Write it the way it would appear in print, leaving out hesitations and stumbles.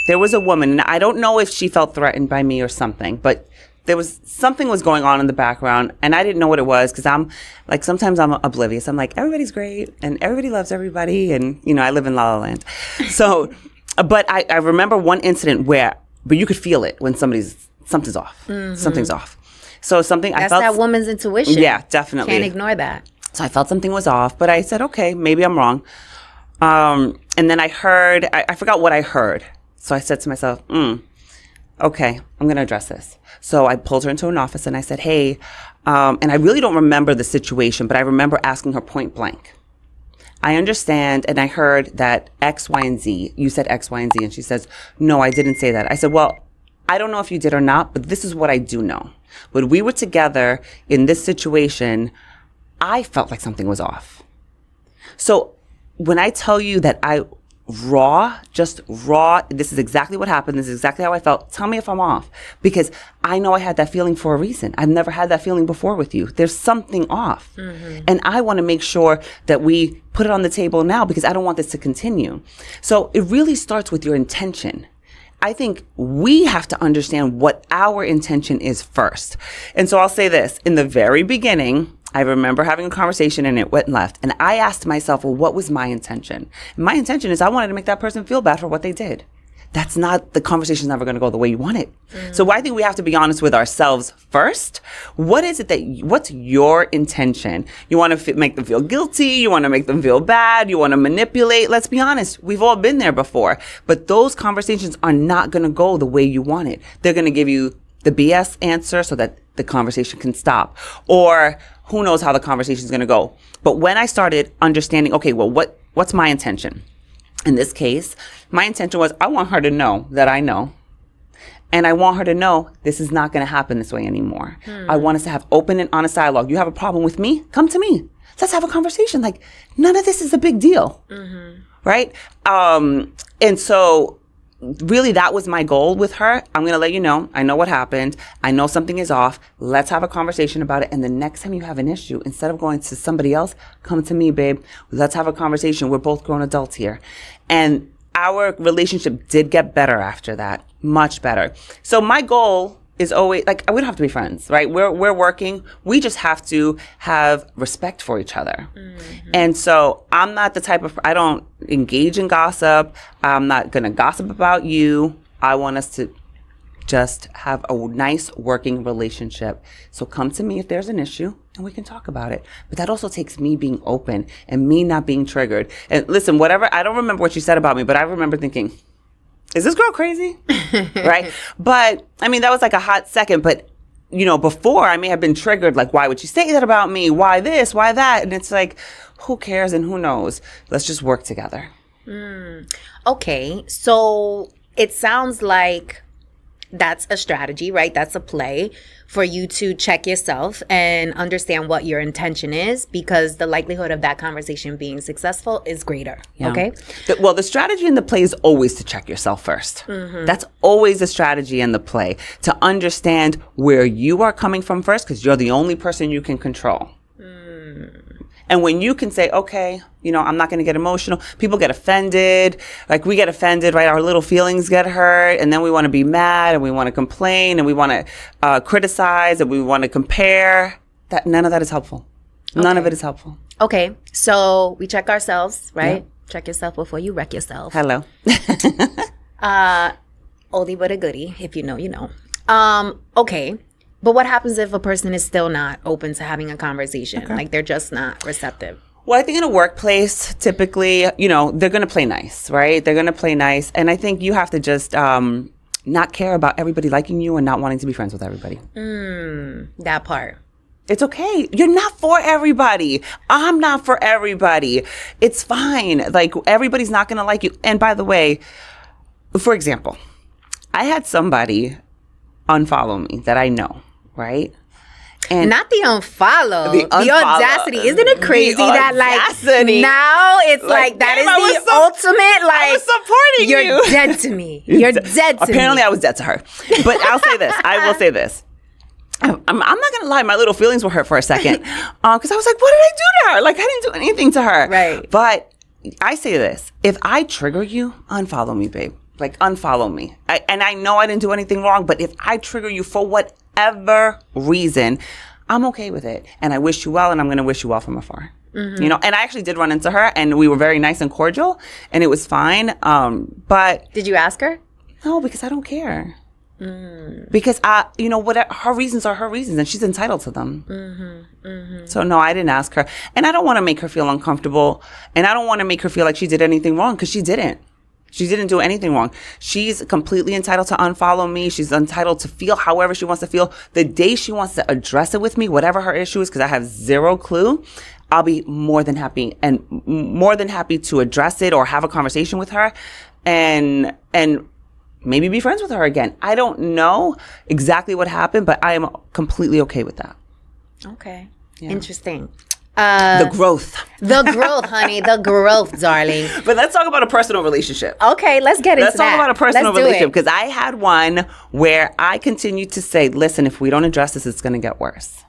there was a woman, and I don't know if she felt threatened by me or something, but something was going on in the background, and I didn't know what it was, because I'm like, sometimes I'm oblivious. I'm like, everybody's great and everybody loves everybody, and I live in La La Land. So, but I remember one incident but you could feel it when something's off. Mm-hmm. Something's off. So I felt that woman's intuition. Yeah, definitely. Can't ignore that. So I felt something was off, but I said, okay, maybe I'm wrong. And then I heard, I forgot what I heard. So I said to myself, okay, I'm going to address this. So I pulled her into an office and I said, hey, and I really don't remember the situation, but I remember asking her point blank. I understand, and I heard that X, Y, and Z. You said X, Y, and Z. And she says, no, I didn't say that. I said, well, I don't know if you did or not, but this is what I do know. When we were together in this situation, I felt like something was off. So when I tell you that just raw, this is exactly what happened. This is exactly how I felt. Tell me if I'm off, because I know I had that feeling for a reason. I've never had that feeling before with you. There's something off. Mm-hmm. And I want to make sure that we put it on the table now, because I don't want this to continue. So it really starts with your intention. I think we have to understand what our intention is first. And so I'll say this. In the very beginning, I remember having a conversation and it went left. And I asked myself, well, what was my intention? And my intention is I wanted to make that person feel bad for what they did. The conversation's never going to go the way you want it. Mm-hmm. So I think we have to be honest with ourselves first. What's your intention? You want to make them feel guilty? You want to make them feel bad? You want to manipulate? Let's be honest. We've all been there before. But those conversations are not going to go the way you want it. They're going to give you the BS answer so that the conversation can stop. Or who knows how the conversation is going to go. But when I started understanding, okay, well, what's my intention? In this case, my intention was I want her to know that I know. And I want her to know this is not going to happen this way anymore. I want us to have open and honest dialogue. You have a problem with me? Come to me. Let's have a conversation. Like, none of this is a big deal. Mm-hmm. Right? And so really, that was my goal with her. I'm going to let you know. I know what happened. I know something is off. Let's have a conversation about it. And the next time you have an issue, instead of going to somebody else, come to me, babe. Let's have a conversation. We're both grown adults here. And our relationship did get better after that. Much better. So my goal is always, like, we don't have to be friends, right? We're working. We just have to have respect for each other. Mm-hmm. And so I'm not the type of, I don't engage in gossip. I'm not going to gossip about you. I want us to just have a nice working relationship. So come to me if there's an issue and we can talk about it. But that also takes me being open and me not being triggered. And listen, I don't remember what you said about me, but I remember thinking, is this girl crazy? Right? But I mean, that was like a hot second. But, before I may have been triggered, like, why would you say that about me? Why this? Why that? And it's like, who cares and who knows? Let's just work together. Okay. So it sounds like that's a strategy, right? That's a play for you to check yourself and understand what your intention is, because the likelihood of that conversation being successful is greater. Yeah. Okay. Well, the strategy in the play is always to check yourself first. Mm-hmm. That's always the strategy in the play, to understand where you are coming from first, because you're the only person you can control. And when you can say, okay, I'm not going to get emotional. People get offended. Like, we get offended, right? Our little feelings get hurt. And then we want to be mad and we want to complain and we want to criticize and we want to compare. None of that is helpful. Okay. None of it is helpful. Okay. So we check ourselves, right? Yeah. Check yourself before you wreck yourself. Hello. Oldie but a goodie. If you know, you know. Okay. But what happens if a person is still not open to having a conversation? Okay. Like, they're just not receptive. Well, I think in a workplace, typically, they're going to play nice, right? They're going to play nice. And I think you have to just not care about everybody liking you and not wanting to be friends with everybody. That part. It's okay. You're not for everybody. I'm not for everybody. It's fine. Like, everybody's not going to like you. And by the way, for example, I had somebody unfollow me that I know. Right? And not the unfollow. The audacity. Isn't it crazy that, like, now it's like that is the ultimate, like, I was supporting you. You're dead to me. You're dead to me. Apparently I was dead to her. But I'll say this. I will say this. I'm not going to lie. My little feelings were hurt for a second. Because I was like, what did I do to her? Like, I didn't do anything to her. Right. But I say this. If I trigger you, unfollow me, babe. Like, unfollow me. And I know I didn't do anything wrong, but if I trigger you for whatever reason, I'm okay with it. And I wish you well, and I'm going to wish you well from afar. Mm-hmm. You know, and I actually did run into her, and we were very nice and cordial, and it was fine. But did you ask her? No, because I don't care. Because you know, what her reasons are her reasons, and she's entitled to them. So no, I didn't ask her, and I don't want to make her feel uncomfortable, and I don't want to make her feel like she did anything wrong, because she didn't. She didn't do anything wrong. She's completely entitled to unfollow me. She's entitled to feel however she wants to feel. The day she wants to address it with me, whatever her issue is, because I have zero clue, I'll be more than happy to address it or have a conversation with her, and maybe be friends with her again. I don't know exactly what happened, but I am completely okay with that. Okay. Yeah. Interesting. The growth, honey, the growth, darling. But let's talk about a personal relationship. Okay, let's get into that. Let's talk about a personal relationship, because I had one where I continued to say, listen, if we don't address this, it's going to get worse.